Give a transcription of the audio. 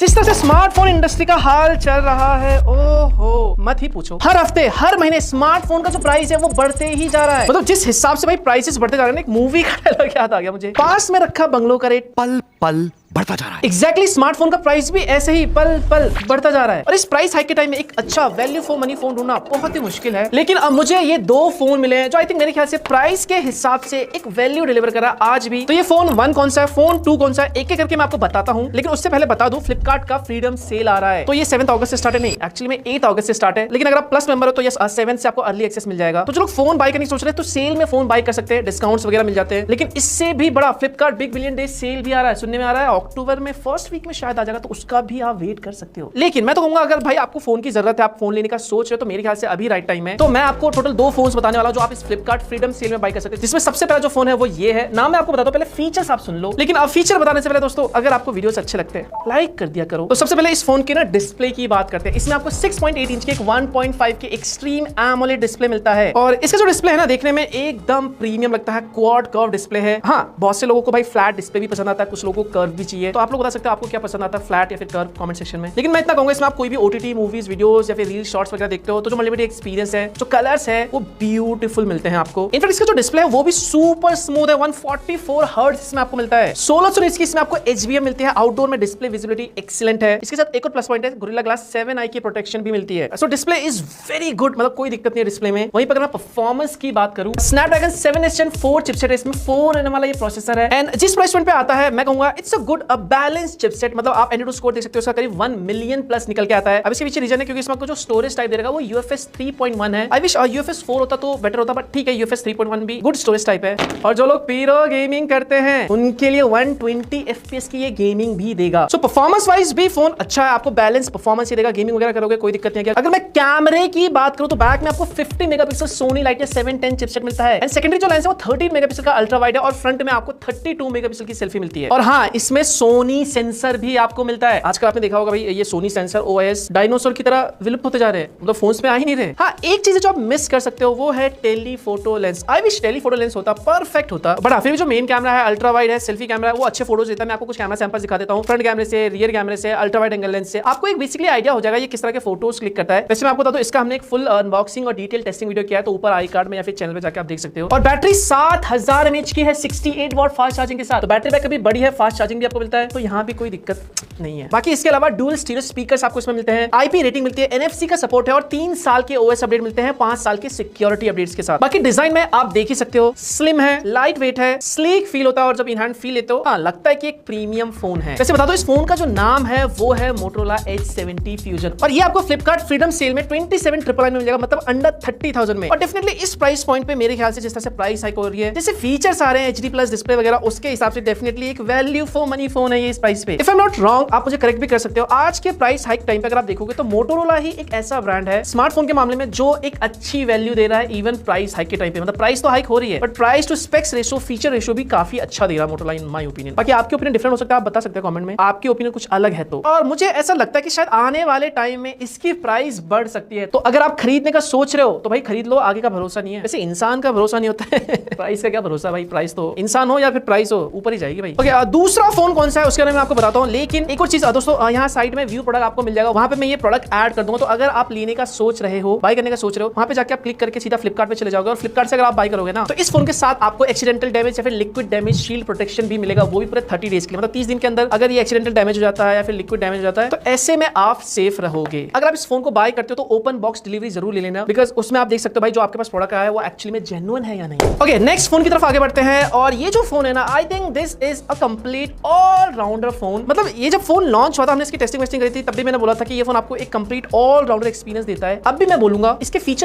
जिस तरह से स्मार्टफोन इंडस्ट्री का हाल चल रहा है, ओहो मत ही पूछो। हर हफ्ते हर महीने स्मार्टफोन का जो प्राइस है वो बढ़ते ही जा रहा है। मतलब जिस हिसाब से भाई प्राइसेस बढ़ते जा रहे हैं, एक मूवी का डायलॉग याद आ गया मुझे, पास में रखा बंगलों का रेट पल पल बढ़ता जा रहा है। एग्जैक्टली स्मार्टफोन का प्राइस भी ऐसे ही पल पल बढ़ता जा रहा है। और इस प्राइस हाइक के टाइम में एक अच्छा वैल्यू फॉर मनी फोन ढूंढना बहुत ही मुश्किल है। लेकिन अब मुझे ये दो फोन मिले हैं जो आई थिंक मेरे ख्याल से प्राइस के हिसाब से एक वैल्यू डिलीवर कर रहा है आज भी। तो ये फोन 1 कौन सा है, फोन 2 कौन सा है, एक एक करके मैं आपको बताता हूँ। लेकिन उससे पहले बता दूं, फ्लिपकार्ट का फ्रीडम सेल आ रहा है। तो ये 7 अगस्त से स्टार्ट है, नहीं एक्चुअली में 8 अगस्त से स्टार्ट है। लेकिन अगर आप प्लस मेंबर हो तो ये 7 से आपको अर्ली एक्सेस मिल जाएगा। तो जो लोग फोन बाय करने की सोच रहे हैं तो सेल में फोन बाय कर सकते हैं, डिस्काउंट्स वगैरह मिल जाते हैं। लेकिन इससे भी बड़ा Flipkart big billion day sale भी आ रहा है, सुनने में आ रहा है अक्टूबर में फर्स्ट वीक में शायद आ जाएगा, तो उसका भी आप वेट कर सकते हो। लेकिन मैं तो कहूंगा अगर भाई आपको फोन की जरूरत है, आप फोन लेने का सोच रहे हो, तो मेरे ख्याल से अभी राइट टाइम है। तो मैं आपको टोटल 2 फोन्स बताने वाला हूं जो आप इस फ्लिपकार्ट फ्रीडम सेल में बाय कर सकते हैं। जिसमें सबसे पहला जो फोन है वो ये है। नाम मैं आपको बताता हूं, पहले फीचर्स आप सुन लो। लेकिन अब फीचर बताने से पहले दोस्तों, अगर आपको वीडियोस अच्छे लगते हैं लाइक कर दिया करो। तो सबसे पहले इस फोन की ना डिस्प्ले की बात करते हैं। इसमें आपको 6.8 इंच के 1.5 के एक्सट्रीम एमोलेड डिस्प्ले मिलता है। और इसका जो डिस्प्ले है ना, देखने में एकदम प्रीमियम लगता है, क्वाड कर्व डिस्प्ले है। हाँ, बहुत से लोगों को भाई फ्लैट डिस्प्ले भी पसंद आता है, कुछ लोगों को कर्व भी चाहिए। तो आप लोग बता सकते हो आपको क्या पसंद आता है, फ्लैट या फिर कर्व, कमेंट सेक्शन में। लेकिन मैं इतना कहूंगा, इसमें आप कोई भी ओटीटी मूवीज, वीडियोस या फिर रील शॉर्ट्स वगैरह देखते हो तो जो मल्टीमीडिया एक्सपीरियंस है, जो कलर्स है, वो ब्यूटीफुल मिलते हैं आपको। इनफैक्ट इसका जो डिस्प्ले है वो भी सुपर स्मूथ है, 144 हर्ट्ज इसमें आपको मिलता है। 1600 निट्स की इसमें आपको एचबीएम मिलती है। आउटडोर में डिस्प्ले विजिबिलिटी एक्सीलेंट है। इसके साथ एक और प्लस पॉइंट है, गोरिल्ला ग्लास 7i की प्रोटेक्शन भी मिलती है। सो डिस्प्ले इज वेरी गुड, मतलब कोई दिक्कत नहीं है डिस्प्ले में। वहीं पर अगर मैं परफॉर्मेंस की बात करूं, स्नैपड्रैगन 7s Gen 4 चिपसेट है इसमें, 4 nm वाला ये प्रोसेसर है। एंड जिस प्राइस पॉइंट पे आता है, मैं कहूंगा it's a good a balance chipset. मतलब आप एंड्रॉइड स्कोर देख सकते हो, उसका करीब 1 मिलियन प्लस निकल के आता है। अब इसके पीछे रीजन है क्योंकि इसमें आपको जो स्टोरेज टाइप दे रहेगा वो UFS 3.1 है। आई विश UFS 4 होता तो बेटर होता, बट ठीक है, UFS 3.1 भी गुड स्टोरेज टाइप है। और जो लोग पीरो गेमिंग करते हैं उनके लिए 120 FPS की ये गेमिंग भी देगा। सो परफॉर्मेंस वाइज भी फोन अच्छा है, आपको बैलेंस परफॉर्मेंस ही देगा। गेमिंग वगैरह करोगे कोई दिक्कत नहीं है। अगर मैं कैमरे की बात करूं तो बैक में आपको 50 मेगापिक्सल सोनी लाइटनिंग 710 चिपसेट मिलता है। एंड सेकेंडरी जो लेंस है वो 13 मेगापिक्सल का अल्ट्रा वाइड है। और फ्रंट में आपको 32 मेगापिक्सल की सेल्फी मिलती है। और हाँ, इसमें सोनी सेंसर भी आपको मिलता है। आजकल आपने देखा होगा भाई, ये सोनी सेंसर OIS डायनासोर की तरह विलुप्त होते जा रहे हैं, मतलब फोन्स में आ ही नहीं रहे। हाँ, एक चीज जो आप मिस कर सकते हो वो है telephoto lens. I wish telephoto lens होता, परफेक्ट होता। बट फिर भी जो मेन कैमरा है, अल्ट्रा वाइड है, सेल्फी कैमरा है, वो अच्छे फोटोज देता है। मैं आपको कुछ कैमरा सैंपल दिखा देता हूं, फ्रंट कैमरे से, रियर कैमरे से, अल्ट्रा वाइड एंगल लेंस से। आपको एक बेसिकली आइडिया हो जाएगा ये किस तरह के फोटोज क्लिक करता है। वैसे मैं आपको बता दूं, इसका हमने एक फुल अनबॉक्सिंग और डिटेल टेस्टिंग वीडियो किया है, तो ऊपर आई कार्ड में या फिर चैनल पे जाकर आप देख सकते हो। और बैटरी 7000 mAh की है, 68 वाट फास्ट चार्जिंग के साथ। तो बैटरी बैकअप भी बड़ी है, फास्ट चार्जिंग भी आपको मिलता है, तो यहाँ भी कोई दिक्कत नहीं है। बाकी इसके अलावा डुअल स्टीरियो स्पीकर्स आपको इसमें मिलते हैं, IP रेटिंग मिलती है, NFC का सपोर्ट है और 3 साल के OS अपडेट मिलते हैं, 5 साल के सिक्योरिटी अपडेट्स के साथ। बाकी डिजाइन में आप देख ही सकते हो, स्लिम है, लाइट वेट है, स्लीक फील होता है। और जब इन हैंड फील लेते हो, हाँ, लगता है कि एक प्रीमियम फोन है। वैसे बता दो, इस फोन का जो नाम है वो है Motorola H70 Fusion। और ये आपको फ्लिपकार्ट फ्रीडम सेल में 27,999 में मिल जाएगा, मतलब अंडर 30,000 में। और डेफिनेटली इस प्राइस पॉइंट पे मेरे ख्याल से जिस तरह से प्राइस हाइक हो रही है, जैसे फीचर्स आ रहे हैं, HD प्लस डिस्प्ले वगैरह, उसके हिसाब से डेफिनेटली एक वैल्यू फॉर मनी फोन है ये इस प्राइस पे। If I am not wrong, आप मुझे करेक्ट भी कर सकते हो। आज के प्राइस हाइक टाइम पे अगर आप देखोगे तो Motorola ही एक ऐसा ब्रांड है स्मार्टफोन के मामले में जो एक अच्छी वैल्यू दे रहा है इवन प्राइस हाइक के टाइम पे। मतलब प्राइस तो हाइक हो रही है, but price to specs ratio, feature ratio भी काफी अच्छा दे रहा है Motorola इन माय ओपिनियन। बाकी आपके ओपिनियन डिफरेंट हो सकता है, आप बता सकते हैं कमेंट में, आपकी ओपिनियन कुछ अलग है तो। और मुझे ऐसा लगता है कि शायद आने वाले टाइम में इसकी प्राइस बढ़ सकती है। तो अगर आप खरीदने का सोच रहे हो तो भाई खरीद लो, आगे का भरोसा नहीं है। वैसे इंसान का भरोसा नहीं होता है प्राइस का क्या भरोसा भाई, प्राइस तो इंसान हो या फिर प्राइस हो, ऊपर ही जाएगी भाई। ओके, दूसरा फोन कौन सा है उसके बारे में आपको बताता हूं। लेकिन एक और चीज दोस्तों, यहाँ साइड में व्यू प्रोडक्ट आपको मिल जाएगा, वहां पे मैं ये प्रोडक्ट ऐड कर दूंगा। तो अगर आप लेने का सोच रहे हो, बाय करने का सोच रहे हो, वहां पे जाके आप क्लिक करके सीधा फ्लिपकार्ट पे चले जाओगे। और फ्लिपकार्ट से अगर आप बाय करोगे ना, तो इस फोन के साथ आपको एक्सीडेंटल डैमेज या फिर लिक्विड डैमेज शील्ड प्रोटेक्शन भी मिलेगा, वो भी पूरे 30 डेज के लिए। मतलब 30 दिन के अंदर अगर ये एक्सीडेंटल डैमेज हो जाता है या फिर लिक्विड डैमेज हो जाता है, तो ऐसे में आप सेफ रहोगे। अगर आप इस फोन को बाय करते हो तो ओपन बॉक्स डिलीवरी जरूर ले लेना, बिकॉज उसमें आप देख सकते हो भाई जो आपके पास प्रोडक्ट आया है वो एक्चुअली में जेन्युइन है या नहीं। ओके, नेक्स्ट फोन की तरफ आगे बढ़ते हैं। और ये जो फोन है ना, I think this is a complete all rounder phone. मतलब ये जब फोन लॉन्च हुआ था, हमने इसकी टेस्टिंग वेस्टिंग करी थी, तब भी मैंने बोला था कि ये फोन आपको एक कंप्लीट ऑलराउंडर एक्सपीरियंस देता है। अब भी मैं बोलूंगा इसके फीचर